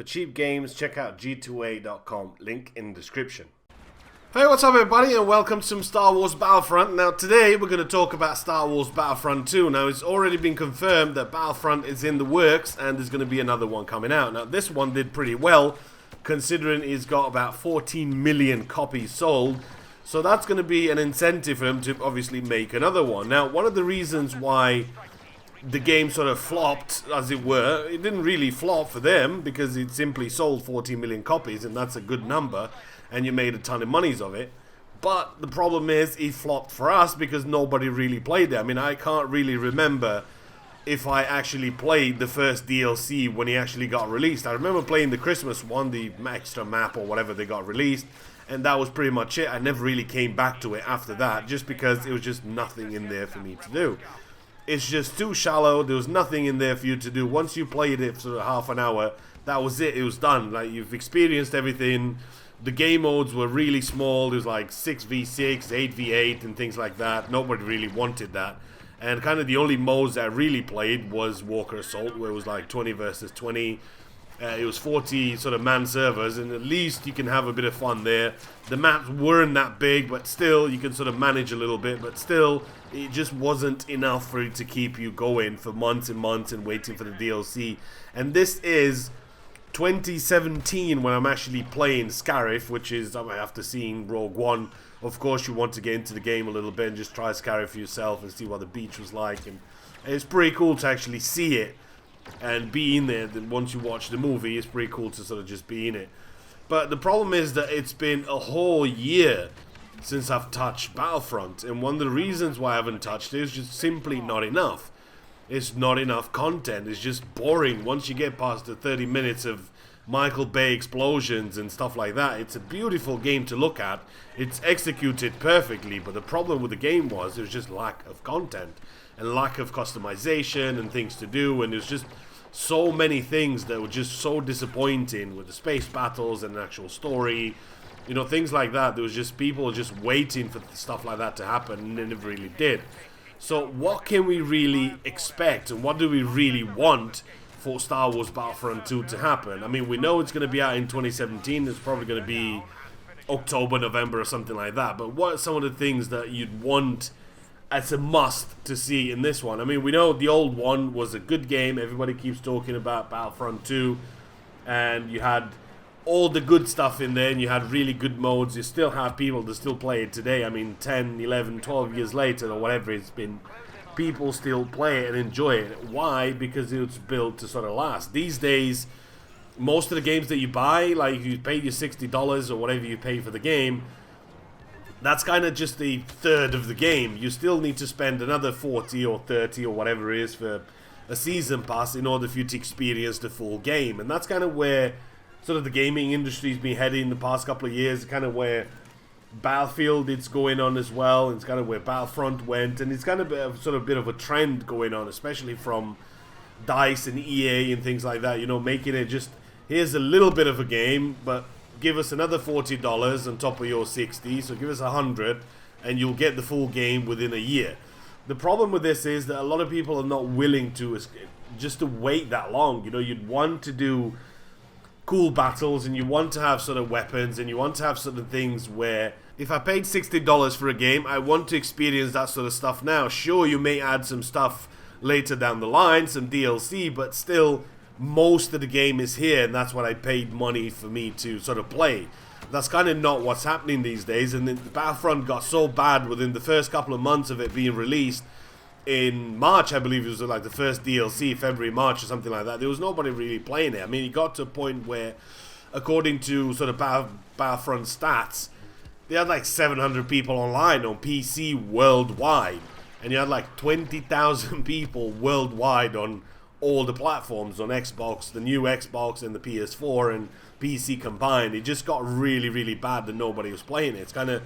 For cheap games, check out g2a.com, link in description. Hey, what's up everybody, and welcome to some Star Wars Battlefront. Now today we're going to talk about Star Wars Battlefront 2. Now it's already been confirmed that Battlefront is in the works and there's going to be another one coming out. Now this one did pretty well, considering it's got about 14 million copies sold. So that's going to be an incentive for them to obviously make another one. Now one of the reasons why the game sort of flopped, as it were, it didn't really flop for them because it simply sold 14 million copies, and that's a good number, and you made a ton of monies of it. But the problem is it flopped for us because nobody really played it. I mean, I can't really remember if I actually played the first DLC when he actually got released. I remember playing the Christmas one, the extra map or whatever they got released, and that was pretty much it. I never really came back to it after that just because it was just nothing in there for me to do. It's just too shallow. There was nothing in there for you to do. Once you played it for half an hour, that was it. It was done. Like, you've experienced everything. The game modes were really small. There was like 6v6, 8v8 and things like that. Nobody really wanted that. And kind of the only modes that I really played was Walker Assault, where it was like 20 versus 20. It was 40 sort of man servers, and at least you can have a bit of fun there. The maps weren't that big, but still you can sort of manage a little bit, but still it just wasn't enough for it to keep you going for months and months and waiting for the DLC. And this is 2017 when I'm actually playing Scarif, which is, after seeing Rogue One, of course you want to get into the game a little bit and just try Scarif for yourself and see what the beach was like. And it's pretty cool to actually see it and be in there. Then once you watch the movie, it's pretty cool to sort of just be in it. But the problem is that it's been a whole year since I've touched Battlefront, and one of the reasons why I haven't touched it is just simply not enough. It's not enough content. It's just boring. Once you get past the 30 minutes of Michael Bay explosions and stuff like that, it's a beautiful game to look at. It's executed perfectly, but the problem with the game was there was just lack of content and lack of customization and things to do, and there's just so many things that were just so disappointing with the space battles and the actual story, you know, things like that. There was just people just waiting for stuff like that to happen, and it never really did. So what can we really expect, and what do we really want for Star Wars Battlefront 2 to happen? I mean, we know it's going to be out in 2017. It's probably going to be October, November or something like that, but what are some of the things that you'd want as a must to see in this one? I mean, we know the old one was a good game. Everybody keeps talking about Battlefront 2, and you had all the good stuff in there, and you had really good modes. You still have people that still play it today. I mean, 10, 11, 12 years later or whatever it's been, people still play it and enjoy it. Why? Because it's built to sort of last. These days, most of the games that you buy, like if you pay your $60 or whatever you pay for the game, that's kind of just a third of the game. You still need to spend another 40 or 30 or whatever it is for a season pass in order for you to experience the full game. And that's kind of where sort of the gaming industry's been heading the past couple of years, kind of where Battlefield is going on as well. It's kind of where Battlefront went, and it's kind of a bit of a trend going on, especially from DICE and EA and things like that, you know, making it just, here's a little bit of a game, but give us another $40 on top of your 60, so give us 100, and you'll get the full game within a year. The problem with this is that a lot of people are not willing to just to wait that long. You know, you'd want to do cool battles, and you want to have sort of weapons, and you want to have sort of things where if I paid $60 for a game, I want to experience that sort of stuff now. Sure, you may add some stuff later down the line, some DLC, but still most of the game is here, and that's what I paid money for me to sort of play. That's kind of not what's happening these days, and the Battlefront got so bad within the first couple of months of it being released in March, I believe it was like the first DLC, February, March or something like that. There was nobody really playing it. I mean, it got to a point where, according to sort of Battlefront stats, they had like 700 people online on PC worldwide, and you had like 20,000 people worldwide on all the platforms, on Xbox, the new Xbox and the PS4 and PC combined. It just got really, really bad that nobody was playing it. It's kind of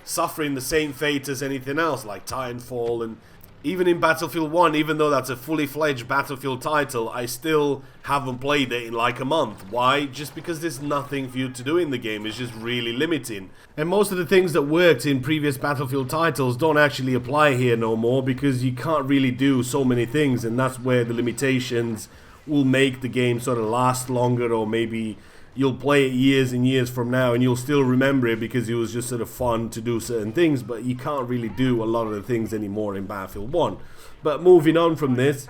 suffering the same fate as anything else, like Titanfall. And even in Battlefield 1, even though that's a fully fledged Battlefield title, I still haven't played it in like a month. Why? Just because there's nothing for you to do in the game. It's just really limiting. And most of the things that worked in previous Battlefield titles don't actually apply here no more, because you can't really do so many things, and that's where the limitations will make the game sort of last longer, or maybe you'll play it years and years from now and you'll still remember it because it was just sort of fun to do certain things, but you can't really do a lot of the things anymore in Battlefield 1. But moving on from this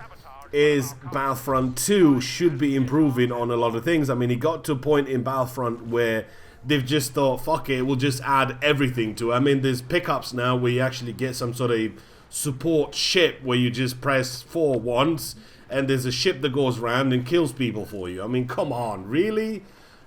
is Battlefront 2 should be improving on a lot of things. I mean, it got to a point in Battlefront where they've just thought, fuck it, we'll just add everything to it. I mean, there's pickups now where you actually get some sort of support ship where you just press 4 once and there's a ship that goes around and kills people for you. I mean, come on, really?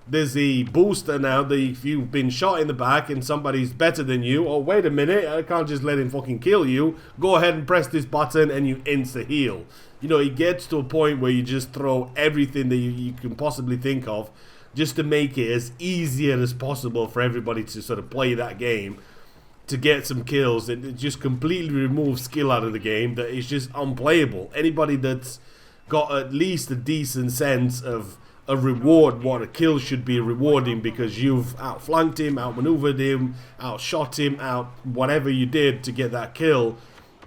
There's a booster now that if you've been shot in the back and somebody's better than you, oh, wait a minute, I can't just let him fucking kill you. Go ahead and press this button and you insta-heal. You know, it gets to a point where you just throw everything that you can possibly think of just to make it as easier as possible for everybody to sort of play that game, to get some kills. It just completely removes skill out of the game that is just unplayable. Anybody that's got at least a decent sense of a reward, what a kill should be rewarding, because you've outflanked him, outmaneuvered him, outshot him, out whatever you did to get that kill.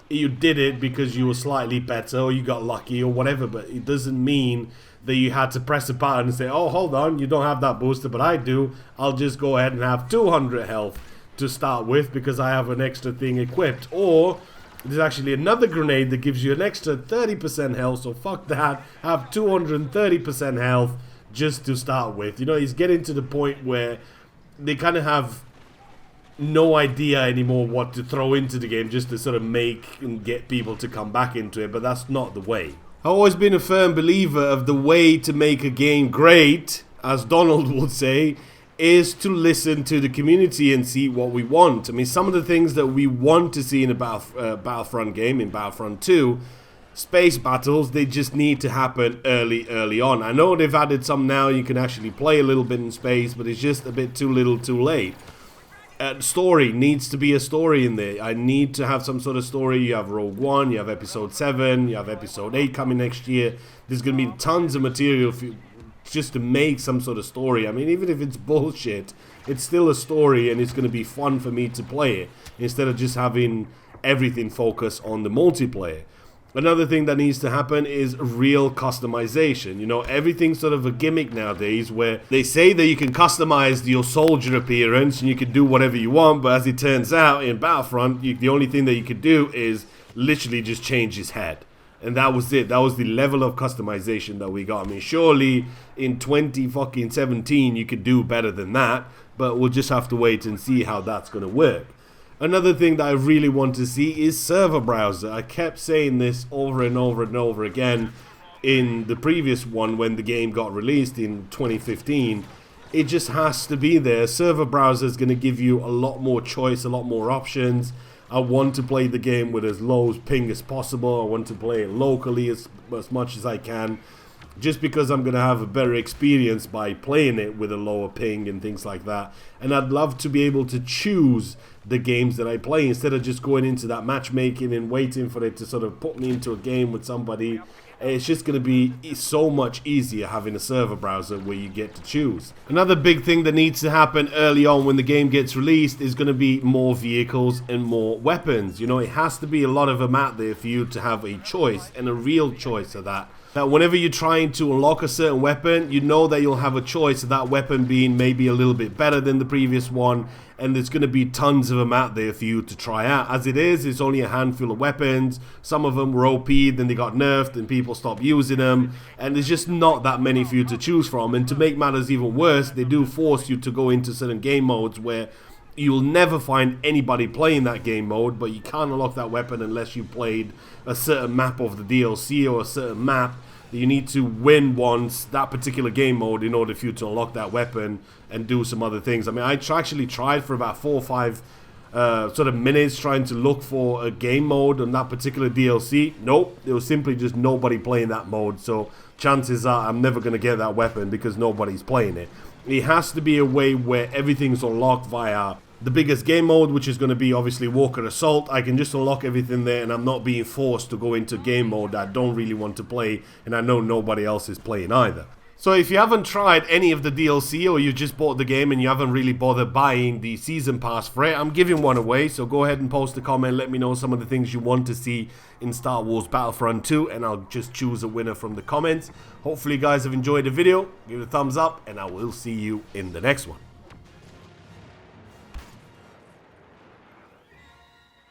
You did it because you were slightly better or you got lucky or whatever, but it doesn't mean that you had to press a button and say, oh, hold on, you don't have that booster, but I do. I'll just go ahead and have 200 health to start with because I have an extra thing equipped. Or there's actually another grenade that gives you an extra 30% health, so fuck that. Have 230% health just to start with. You know, he's getting to the point where they kind of have no idea anymore what to throw into the game just to sort of make and get people to come back into it, but that's not the way. I've always been a firm believer of the way to make a game great, as Donald would say, is to listen to the community and see what we want. I mean, some of the things that we want to see in a Battlefront game, in Battlefront 2, space battles, they just need to happen early on. I know they've added some now, you can actually play a little bit in space, but it's just a bit too little too late. Story needs to be a story in there. I need to have some sort of story. You have Rogue One, you have Episode 7, you have Episode 8 coming next year. There's going to be tons of material for you just to make some sort of story. I mean, even if it's bullshit, it's still a story and it's going to be fun for me to play it instead of just having everything focus on the multiplayer. Another thing that needs to happen is real customization. You know, everything's sort of a gimmick nowadays where they say that you can customize your soldier appearance and you can do whatever you want, but as it turns out in Battlefront, the only thing that you could do is literally just change his head. And that was it. That was the level of customization that we got. I mean, surely in 2017 you could do better than that, but we'll just have to wait and see how that's going to work. Another thing that I really want to see is server browser. I kept saying this over and over and over again in the previous one when the game got released in 2015. It just has to be there. Server browser is going to give you a lot more choice, a lot more options. I want to play the game with as low ping as possible. I want to play it locally as much as I can, just because I'm going to have a better experience by playing it with a lower ping and things like that. And I'd love to be able to choose the games that I play instead of just going into that matchmaking and waiting for it to sort of put me into a game with somebody. It's just going to be so much easier having a server browser where you get to choose. Another big thing that needs to happen early on when the game gets released is going to be more vehicles and more weapons. You know, it has to be a lot of them out there for you to have a choice, and a real choice of that. That whenever you're trying to unlock a certain weapon, you know that you'll have a choice of that weapon being maybe a little bit better than the previous one, and there's going to be tons of them out there for you to try out. As it is, it's only a handful of weapons. Some of them were OP, then they got nerfed and people stopped using them, and there's just not that many for you to choose from. And to make matters even worse, they do force you to go into certain game modes where you'll never find anybody playing that game mode, but you can't unlock that weapon unless you played a certain map of the DLC or a certain map. You need to win once that particular game mode in order for you to unlock that weapon and do some other things. I mean, I actually tried for about 4 or 5 sort of minutes trying to look for a game mode on that particular DLC. Nope, there was simply just nobody playing that mode, so chances are I'm never going to get that weapon because nobody's playing it. It has to be a way where everything's unlocked via the biggest game mode, which is going to be obviously Walker Assault. I can just unlock everything there and I'm not being forced to go into game mode that I don't really want to play and I know nobody else is playing either. So if you haven't tried any of the DLC or you just bought the game and you haven't really bothered buying the season pass for it, I'm giving one away. So go ahead and post a comment, let me know some of the things you want to see in Star Wars Battlefront 2, and I'll just choose a winner from the comments. Hopefully you guys have enjoyed the video. Give it a thumbs up and I will see you in the next one.